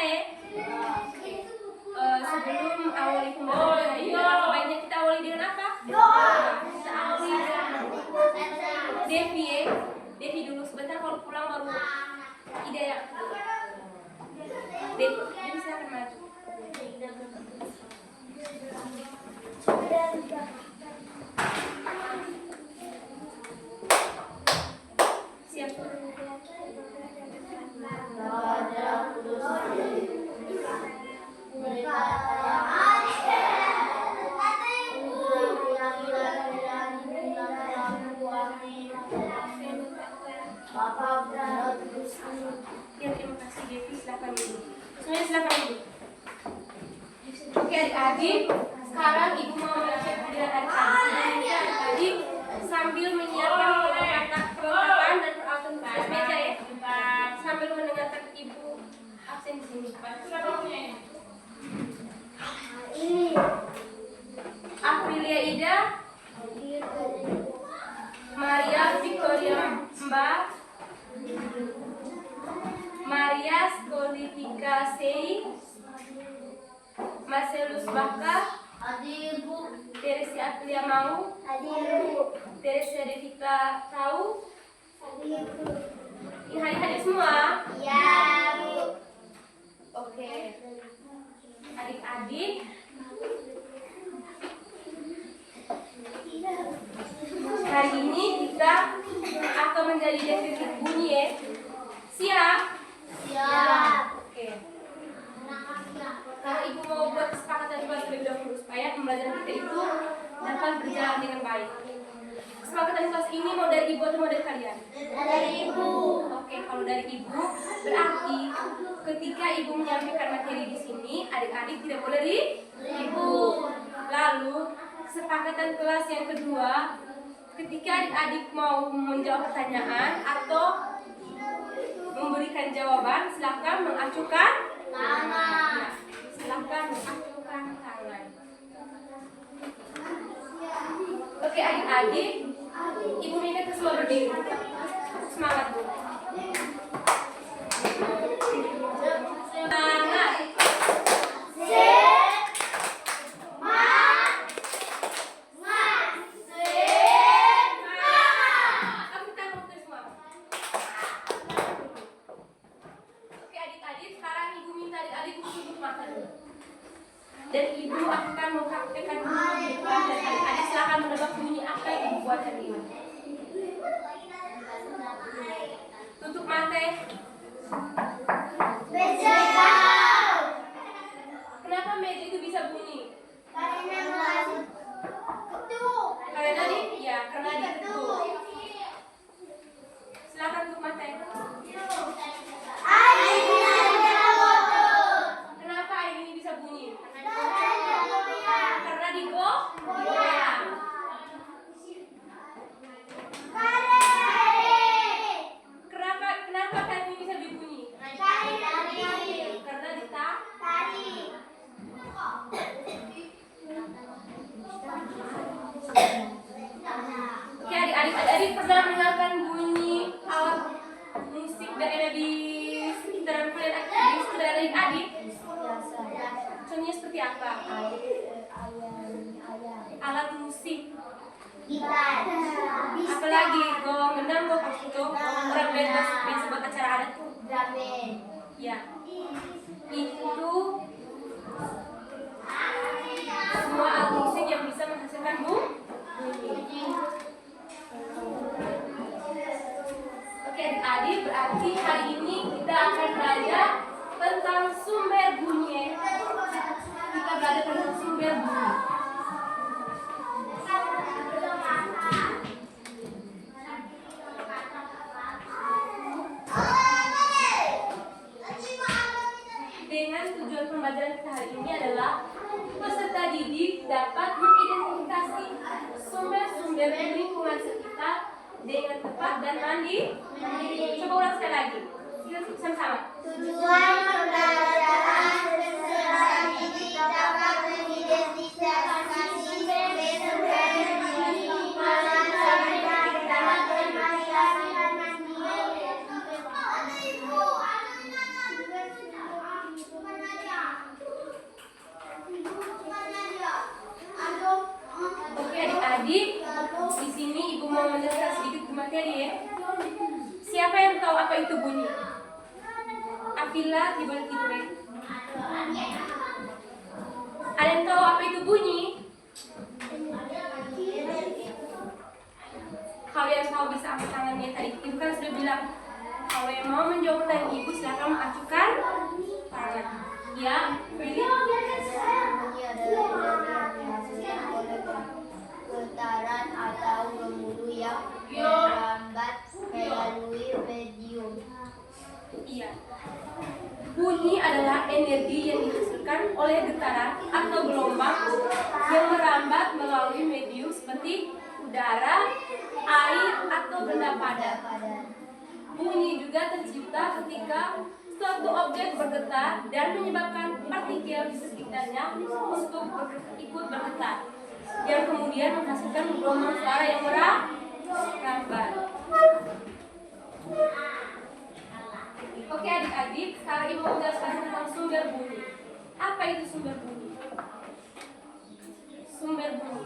ya. Sebelum awali pembelajaran hari ini, alangkah baiknya kita awali dengan apa? Doa. Kita awali dengan Devi ya. Devi dulu sebentar, kalau pulang baru Ida ya. Devi silakan maju. Siap. Ya, terima kasih Devi, silakan dulu. Semuanya silakan dulu. Oke adik-adik, sekarang ibu mau mengecek dengan adik-adik sambil menyiapkan perlengkapan dan peralatan tugas meja ya, sambil mendengarkan ibu absen di sini. Aprilia Ida, Maria Victoria Mbak, Maria Skolitika Sei, Marcelus Baka, Teresia Aprilia Mau, Teresia Devika Tahu, hadir semua? Ya, Bu. Oke. Adik-adik, hari ini kita akan menjadi definisi bunyi ya. Siap? Siap. Oke. Karena ibu mau buat kesepakatan kelas lebih dahulu supaya pembelajaran kita itu dapat berjalan dengan baik. Kesepakatan kelas ini mau dari ibu atau mau dari kalian? Dari Ibu. Oke, kalau dari ibu berarti ketika ibu menyampaikan materi di sini, adik-adik tidak boleh dari ibu. Lalu kesepakatan kelas yang kedua, ketika adik-adik mau menjawab pertanyaan atau memberikan jawaban, silakan mengacungkan Tangan. ya, silakan mengacungkan tangan. Oke adik-adik, ibu minta semua berdiri. Semangat Bu. Semangat. Aku tanggung semua. Oke adik-adik, sekarang ibu minta adik-adik tutup mata dulu. Dan ibu akan mempraktekkan bunyi dan adik-adik silakan menebak bunyi apa yang ibu buat hari ini. Tutup mata. Meja. Kenapa meja itu bisa bunyi? Ketuk. Karena diketuk. Silakan tutup mata. Kenapa air ini bisa bunyi? Karena digoyang. Kenapa air ini bisa berbunyi? Karena ditarik. Oke adik-adik pernah mendengarkan bunyi alat musik daerah di sekitaran kalian, di sekitar adik-adik? Contohnya seperti apa? Alat musik. Gitar. Apalagi gong, gendang, gong, itu orang biasa buat acara adat tuh. Drum band. Ya, itu semua alat musik yang bisa menghasilkan bunyi. Oke adik-adik, berarti hari ini kita akan belajar tentang sumber bunyi. Kita belajar tentang sumber bunyi. Dengan tujuan pembelajaran kita hari ini adalah peserta didik dapat mengidentifikasi sumber-sumber di lingkungan sekitar dengan tepat dan mandiri. Coba ulang sekali lagi. Sama-sama. Tujuan pembelajaran peserta didik dapat mengidentifikasi sumber-sumber di lingkungan sekitar dapat Adik, siapa yang tahu apa itu bunyi? Afila di balik itu. Ada yang tahu apa itu bunyi? Kalau yang tahu bisa angkat tangannya. Tadi ibu kan sudah bilang, kalau yang mau menjawab pertanyaan ibu silakan mengacukan tangan. Ya, Bunyi adalah energi yang dihasilkan oleh getaran atau gemuruh yang merambat melalui medium. iya. Bunyi adalah energi yang dihasilkan oleh getaran atau gelombang yang merambat melalui medium seperti udara, air, atau benda padat. Bunyi juga tercipta ketika suatu objek bergetar dan menyebabkan partikel di sekitarnya untuk ikut bergetar, yang kemudian menghasilkan gelombang suara yang merambat. Oke adik-adik, sekarang ibu menjelaskan tentang sumber bunyi. Apa itu sumber bunyi? Sumber bunyi.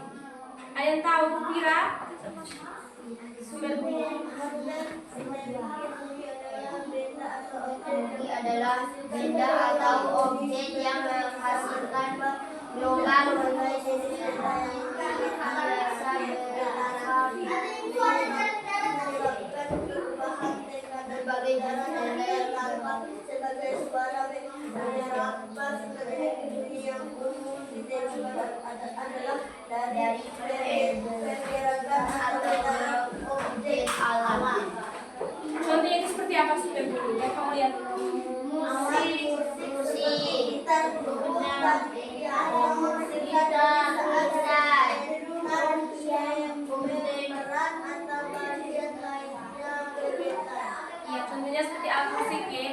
Ada yang tahu, Fira? Sumber bunyi. Bunyi adalah benda atau objek yang menghasilkan gelombang biasa berbagai jenis sebagai suara yang umum adalah dari pergerakan atau objek alam. Contohnya itu seperti apa sumber bunyi? Yang kamu lihat? Ya, contohnya seperti alat musik ya.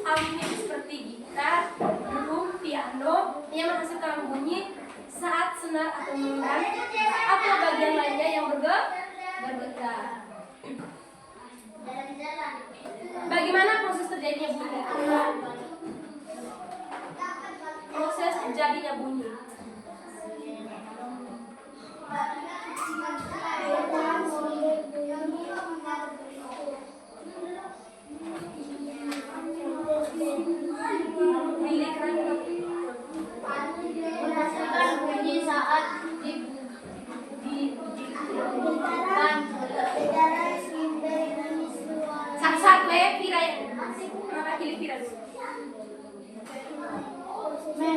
Alatnya seperti gitar, drum, piano yang menghasilkan bunyi saat senar atau menggerak atau bagian lainnya yang bergetar. Bagaimana proses terjadinya bunyi? Proses terjadinya bunyi. Menghasilkan bunyi saat Satu-satu ya, Fira ya. Kenapa pilih Fira dulu?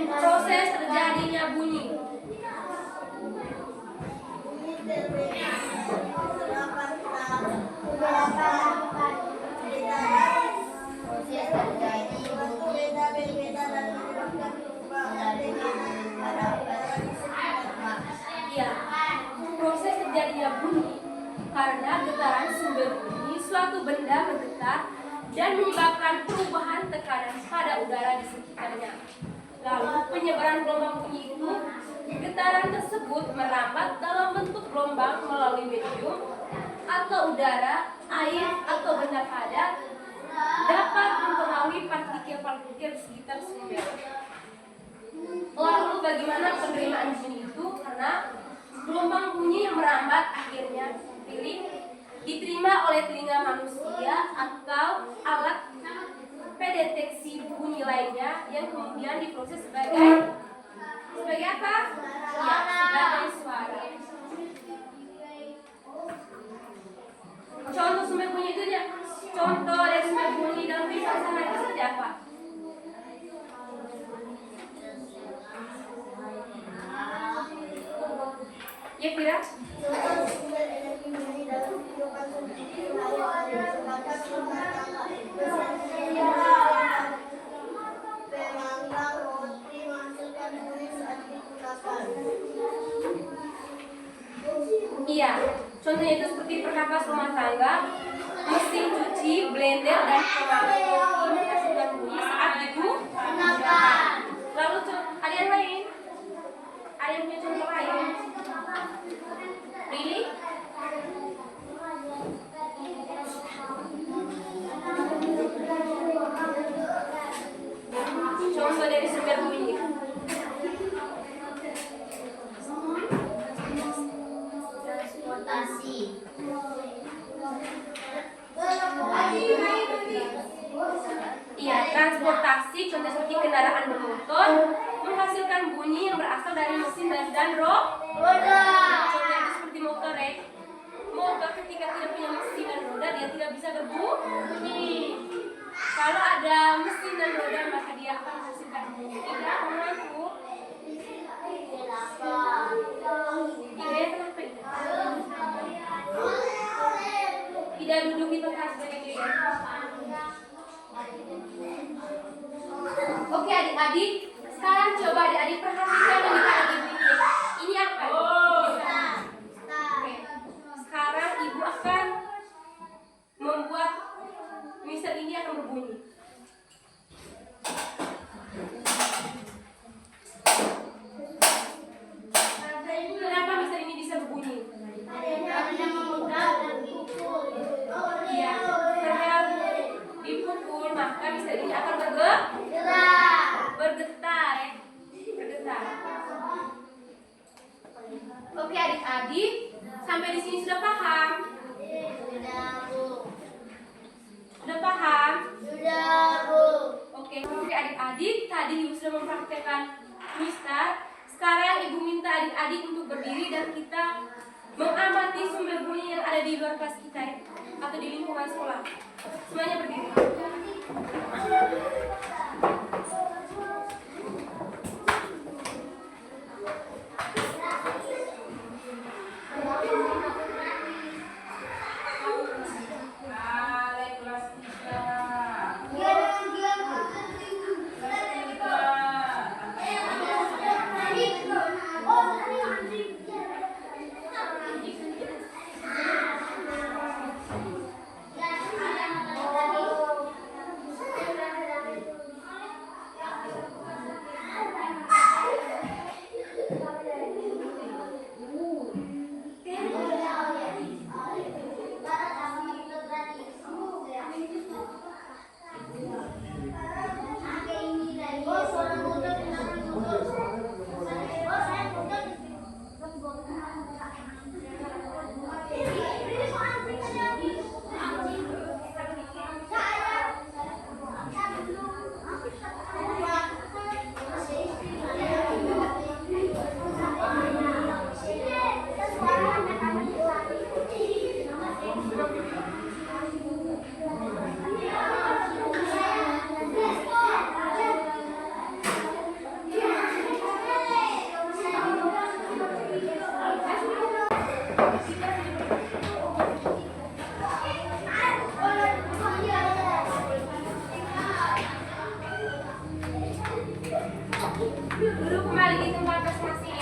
Proses terjadinya bunyi. Iya, proses terjadinya bunyi karena getaran sumber bunyi suatu benda bergetar dan menyebabkan perubahan tekanan pada udara di sekitarnya. Lalu penyebaran gelombang bunyi itu, getaran tersebut merambat dalam bentuk gelombang melalui medium atau udara, air, atau benda padat, dapat mempengaruhi partikel-partikel di sekitar sumber. Lalu bagaimana penerimaan bunyi itu? Karena gelombang bunyi yang merambat akhirnya diterima oleh telinga manusia atau alat pendeteksi bunyi lainnya yang kemudian diproses sebagai apa? Ya, sebagai suara. Contoh sumber bunyi itu ya. Contoh dari sumber bunyi dalam kehidupan sehari-hari seperti apa? Ya, Fira? Sumber energi bunyi dalam kehidupan sehari-hari semacam rumah tangga, pemanggang roti menghasilkan bunyi saat digunakan. Iya, contohnya itu seperti perkakas rumah tangga, mesin cuci, blender, dan pemanggang roti menghasilkan bunyi saat digunakan. Lalu ada yang lain? Ada yang punya contoh lain? Really? Contoh dari sumber bunyi. Transportasi. kendaraan bermotor menghasilkan bunyi yang berasal dari mesin dan roda. Contohnya itu seperti motor ya. Motor ketika tidak punya mesin dan roda dia tidak bisa berbunyi. Kalau ada mesin dan roda maka dia akan menghasilkan bunyi. Tidak mengaku. Iya kenapa ini? Tidak duduk di tempat sebagai Oke adik-adik, sekarang coba adik-adik perhatikan yang ditaruh ibu ini. Ini apa? Oke. Sekarang ibu akan membuat mister ini akan berbunyi. Kenapa mister ini bisa berbunyi? Iya, karena dipukul maka mister ini akan bergetar ya. Bergetar. Oke adik-adik, sampai di sini sudah paham? Sudah paham? Sudah, Bu. Oke adik-adik, tadi ibu sudah mempraktekkan mister. Sekarang ibu minta adik-adik untuk berdiri dan kita mengamati sumber bunyi yang ada di luar kelas kita ya, atau di lingkungan sekolah. Semuanya berdiri. Duduk kembali di tempat masing-masing.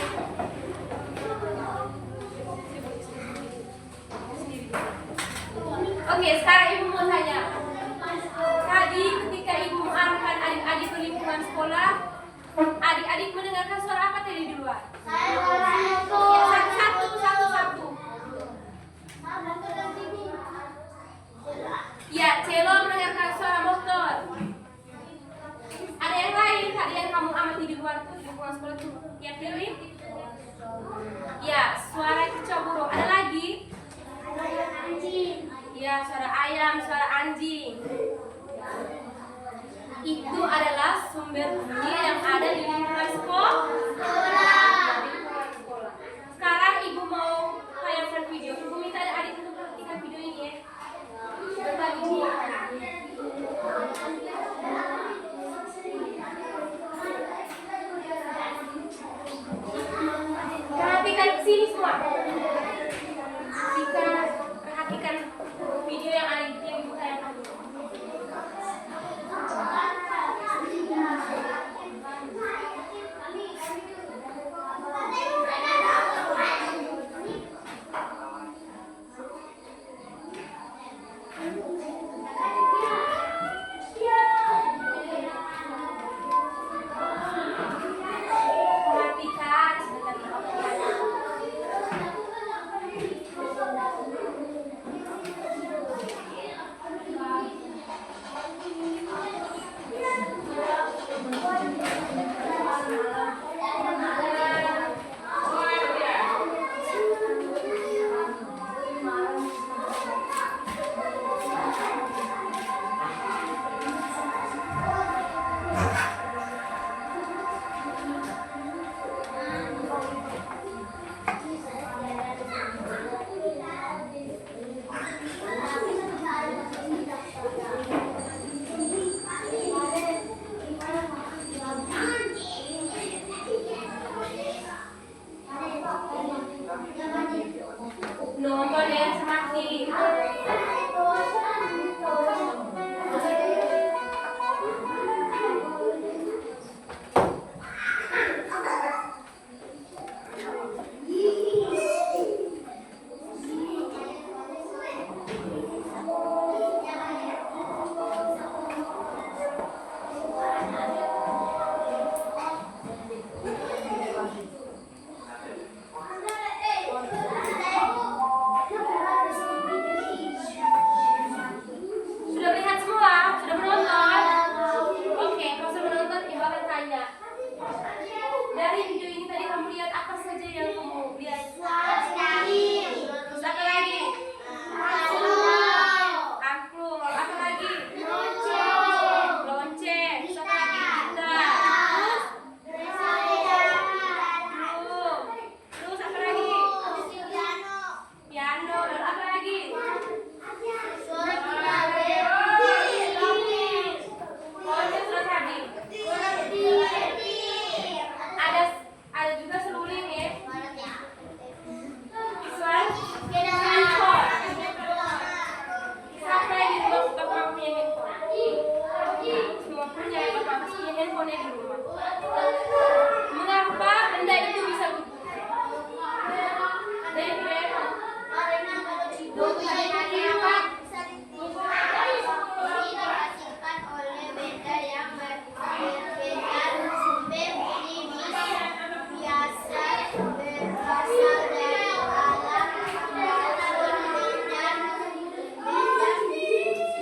Oke, sekarang ibu mau tanya. Tadi ketika ibu mengarahkan adik-adik ke lingkungan sekolah, adik-adik mendengarkan suara apa tadi di luar? Satu. Ya, cello mendengarkan suara motor. Ada yang lain tadi yang kamu amati di luar tuh, di lingkungan sekolah tuh? Ya, pilih. Ya, suara kicau burung. Ada lagi? Ya, suara ayam, suara anjing. Itu adalah sumber bunyi yang ada di lingkungan sekolah. Sekarang ibu mau tayangkan video. Ibu minta adik untuk perhatikan video ini ya. Sebentar ini. Perhatikan ke sini semua. Kita perhatikan video yang ada yang ibu tayangkan. dipakai di rumah. Mengapa benda itu bisa berkumpul? Dihasilkan oleh benda yang berbeda. Sumber bunyi biasa berasal dari alam dan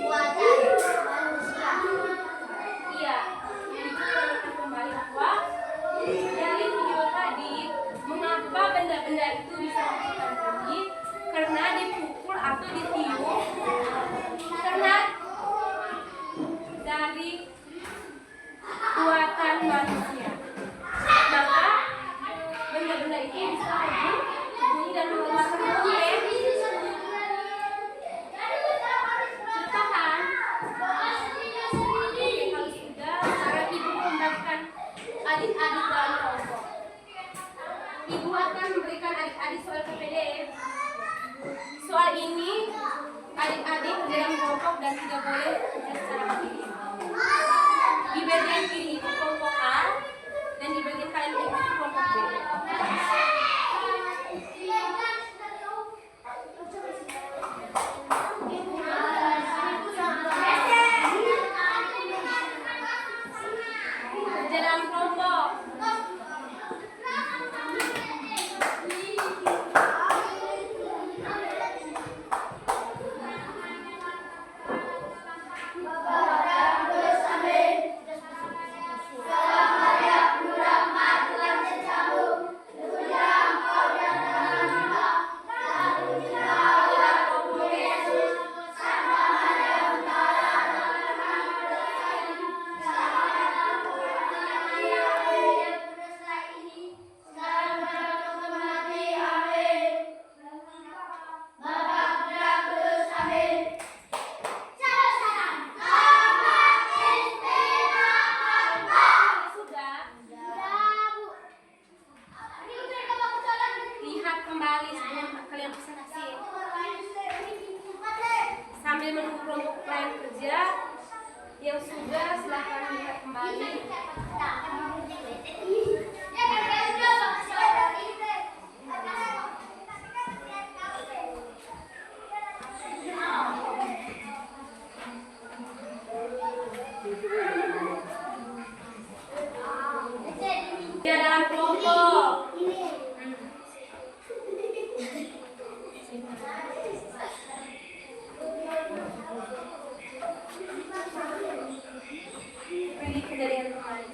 buatan manusia. Iya, jadi kita kembali bahwa dari video tadi, mengapa benda-benda itu bisa menghasilkan bunyi? Karena dipukul atau ditiup, karena dari buatan manusia. Maka benda-benda itu bisa berbunyi dan mengeluarkan bunyi. Sudah paham? Oke, kalau sudah, sekarang ibu memberikan adik-adik dalam kelompok. Ibu akan memberikan adik-adik soal KPDF. Soal ini adik-adik dalam kelompok dan tidak boleh bekerja secara mandiri. Di bagian kiri itu kelompok A dan di bagian kanan itu kelompok B. Kerja dalam kelompok. Lihat kembali sebelum kalian presentasi. Sambil menunggu kelompok lain kerja, yang sudah silahkan lihat kembali. Dia dalam kelompok. Pergi kejadian kemarin.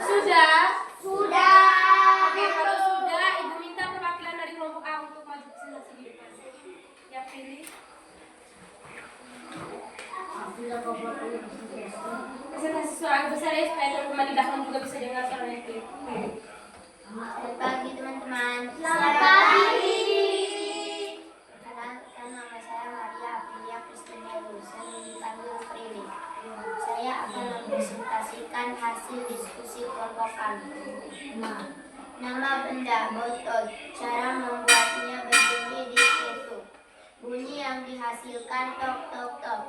Sudah? Sudah. Oke, kalau sudah, ibu minta perwakilan dari kelompok A untuk maju presentasi di depan. Ya, pilih. Presentasi soal besar ya, supaya teman-teman di belakang juga bisa dengar suaranya. Selamat pagi teman-teman. Selamat pagi. Perkenalkan, nama saya Maria Aprilia Kristina Lusen, dipanggil Prilly. Saya akan mempresentasikan hasil diskusi kelompok kami. Nama benda botol, cara membuatnya berbunyi ditutup. Bunyi yang dihasilkan tok tok tok.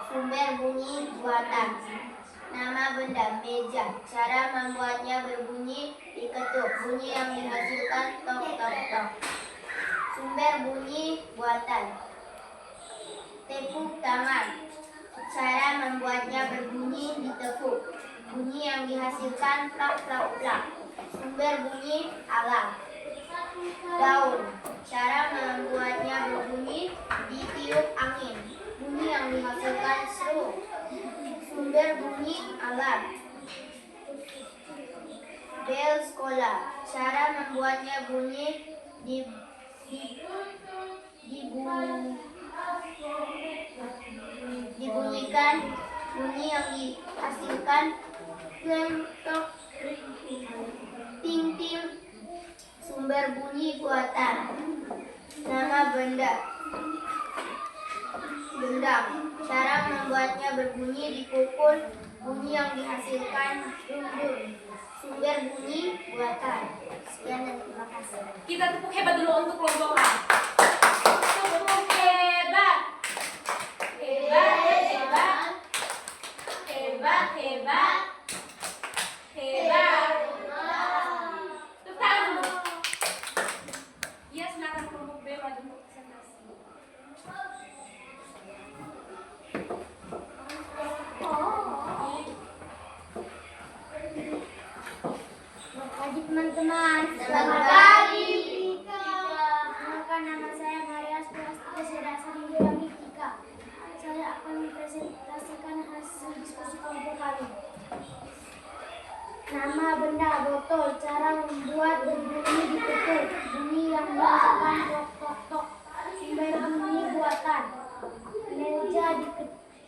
Sumber bunyi buatan. Nama benda meja, cara membuatnya berbunyi diketuk. Bunyi yang dihasilkan tok tok tok. Sumber bunyi buatan. Tepuk tangan, cara membuatnya berbunyi ditepuk. Bunyi yang dihasilkan plak plak plak. Sumber bunyi alam. Daun, cara membuatnya berbunyi ditiup angin. Bunyi yang dihasilkan seru. Sumber bunyi alam. Bel sekolah, cara membuatnya bunyi dibunyikan. Bunyi yang dihasilkan klentok ting ting. Sumber bunyi buatan. Nama benda gendang, cara membuatnya berbunyi dipukul. Bunyi yang dihasilkan dum dum. sumber bunyi buatan. Sekian dan terima kasih. Kita tepuk hebat dulu untuk kelompok A. Tepuk hebat. Hebat, hebat. Hebat, hebat. Hebat. Tepuk tangan dulu. Ya, silakan kelompok B maju untuk presentasi. Pagi teman-teman. Selamat pagi. Perkenalkan, nama saya Maria Spulastika Sedasari Dewi Tika. Saya akan mempresentasikan hasil diskusi kelompok kami. Nama benda botol, cara membuat berbunyi diketuk, bunyi yang dihasilkan tok tok tok, sumber bunyi buatan. Meja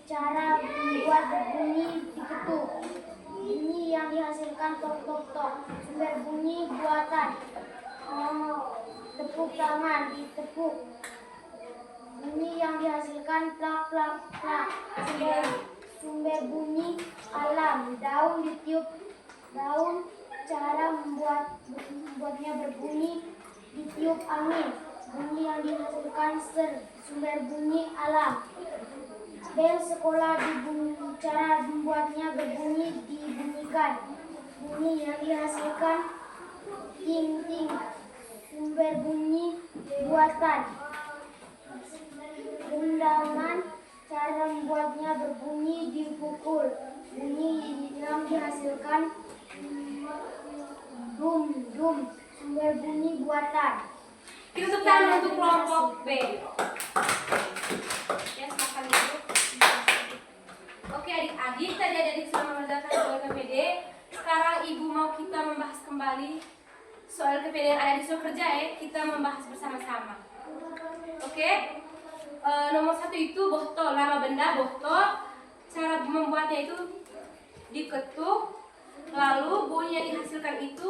cara membuat berbunyi diketuk, bunyi yang dihasilkan tok tok tok, sumber bunyi buatan. Tepuk tangan ditepuk, bunyi yang dihasilkan plak plak plak, sumber bunyi alam. Daun ditiup, daun cara membuatnya berbunyi ditiup angin, bunyi yang dihasilkan ser, sumber bunyi alam. Bel sekolah cara membuatnya berbunyi dibunyikan, bunyi yang dihasilkan ting ting, sumber bunyi buatan. Gendangan cara membuatnya berbunyi dipukul, bunyi yang dihasilkan dum dum, sumber bunyi buatan. Kita tepuk tangan untuk kelompok B. Ya, silakan duduk. Oke adik-adik, tadi adik sudah mengerjakan soal KPD. Sekarang ibu mau kita membahas kembali soal KPD yang ada di soal kerja ya. Kita membahas bersama-sama. Oke. Nomor 1 itu botol, nama benda botol. Cara membuatnya itu diketuk, lalu bunyi yang dihasilkan itu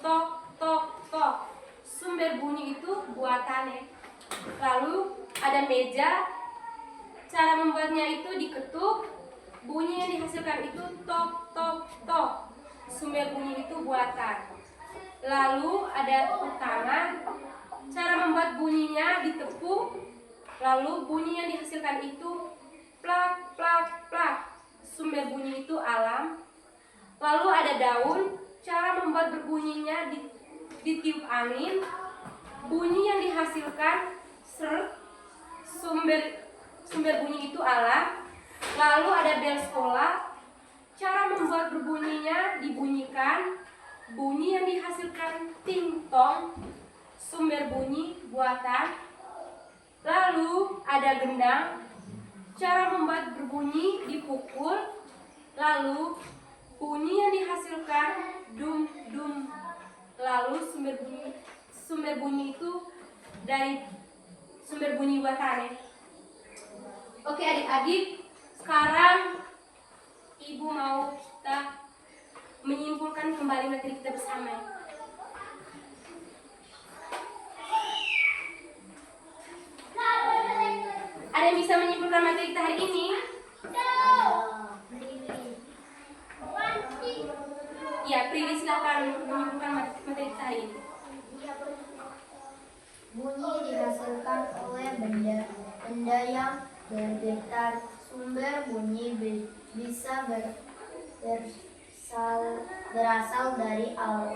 tok tok tok. Sumber bunyi itu buatannya. Lalu ada meja, cara membuatnya itu diketuk, bunyi yang dihasilkan itu tok tok tok. Sumber bunyi itu buatan. Lalu ada tepuk tangan, cara membuat bunyinya ditepuk, lalu bunyi yang dihasilkan itu plak plak plak. Sumber bunyi itu alam. Lalu ada daun, cara membuat berbunyinya ditiup angin, bunyi yang dihasilkan ser, sumber bunyi itu alam. Lalu ada bel sekolah, cara membuat berbunyinya dibunyikan, bunyi yang dihasilkan ting tong, sumber bunyi buatan. Lalu ada gendang, cara membuat berbunyi dipukul, lalu bunyi yang dihasilkan dum dum. Lalu sumber bunyi itu dari sumber bunyi buatannya. Oke adik-adik, sekarang ibu mau kita menyimpulkan kembali materi kita bersama. Ada yang bisa menyimpulkan materi kita hari ini? Ya, Prilly silakan menyimpulkan materi kita hari ini. Bunyi dihasilkan oleh benda yang bergetar. Sumber bunyi bisa berasal dari alat.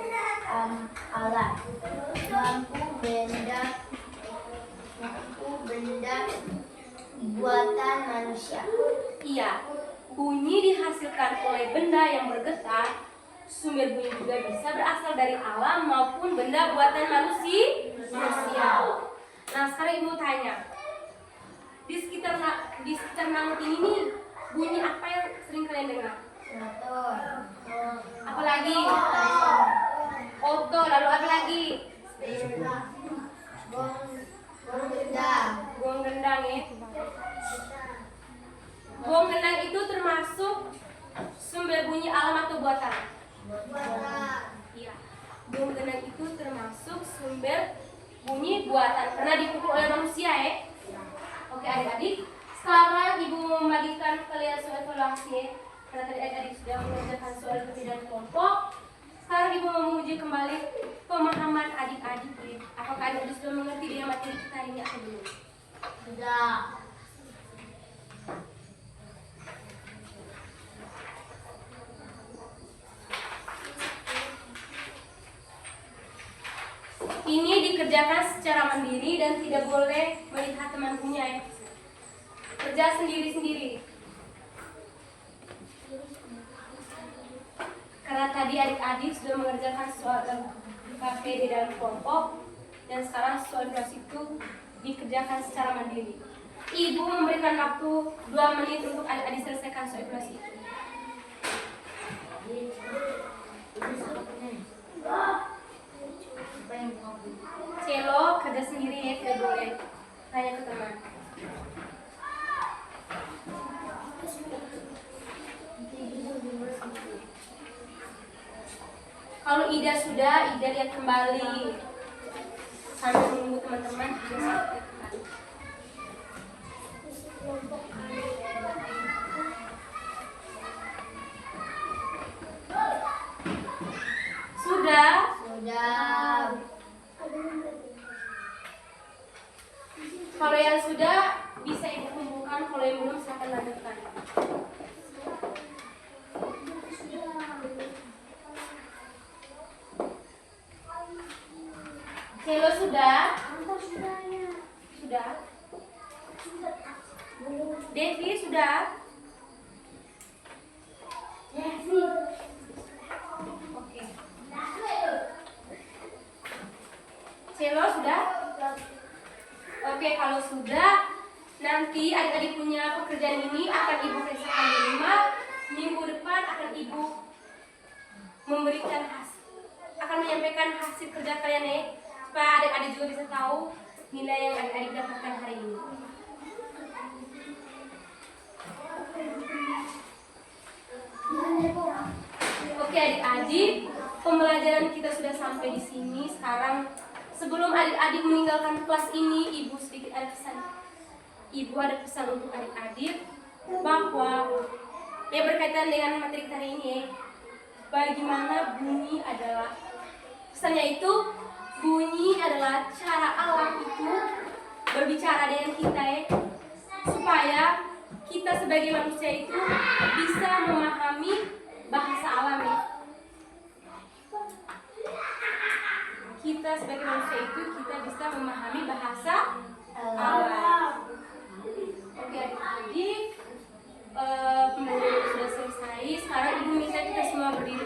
Lampu benda buatan manusia. Iya, bunyi dihasilkan oleh benda yang bergetar. Sumber bunyi juga bisa berasal dari alam maupun benda buatan manusia. Nah, sekarang ibu tanya, di sekitar Nangut ini nih, bunyi apa yang sering kalian dengar? Motor. Apalagi? Oto, lalu apa lagi? Gong gendang. Gong gendang ya. Gong gendang itu termasuk sumber bunyi alam atau buatan? Iya. Gong gendang itu termasuk sumber bunyi buatan karena dipukul oleh manusia ya. Oke adik-adik, sekarang ibu membagikan kalian soal evaluasi karena tadi adik-adik sudah mengerjakan soal perbedaan kelompok. Sekarang uji kembali pemahaman adik-adik ya. Apakah adik-adik sudah mengerti dengan materi kita hari ini atau belum? Sudah. Ini dikerjakan secara mandiri dan tidak boleh melihat teman punya ya. Kerja sendiri-sendiri. Karena tadi adik-adik sudah mengerjakan soal KP di dalam kelompok dan sekarang soal evaluasi itu dikerjakan secara mandiri. Ibu memberikan waktu 2 menit untuk adik-adik selesaikan soal evaluasi itu. Celo kerja sendiri ya, tidak boleh tanya ke teman. Kalau Ida sudah, Ida lihat kembali sambil menunggu teman-teman. Ida lihat kembali. Sudah? Sudah. Kalau yang sudah bisa Ibu kumpulkan, kalau yang belum silakan lanjutkan. Celo sudah? Sudah? Devi sudah? Oke. Celo sudah? Oke, kalau sudah, nanti adik-adik punya pekerjaan ini akan Ibu periksakan di rumah. Minggu depan akan Ibu akan menyampaikan hasil kerja kalian ya, supaya adik-adik juga bisa tahu nilai yang adik-adik dapatkan hari ini. Oke adik-adik, pembelajaran kita sudah sampai di sini. Sekarang sebelum adik-adik meninggalkan kelas ini, Ibu sedikit ada pesan. Ibu ada pesan untuk adik-adik bahwa yang berkaitan dengan materi kita hari ini ya, bagaimana bunyi adalah, pesannya itu bunyi adalah cara alam itu berbicara dengan kita ya, supaya kita sebagai manusia itu bisa memahami bahasa alam ya. Kita sebagai manusia itu kita bisa memahami bahasa alam. Oke adik-adik, pembelajaran sudah selesai. Sekarang Ibu minta kita semua berdiri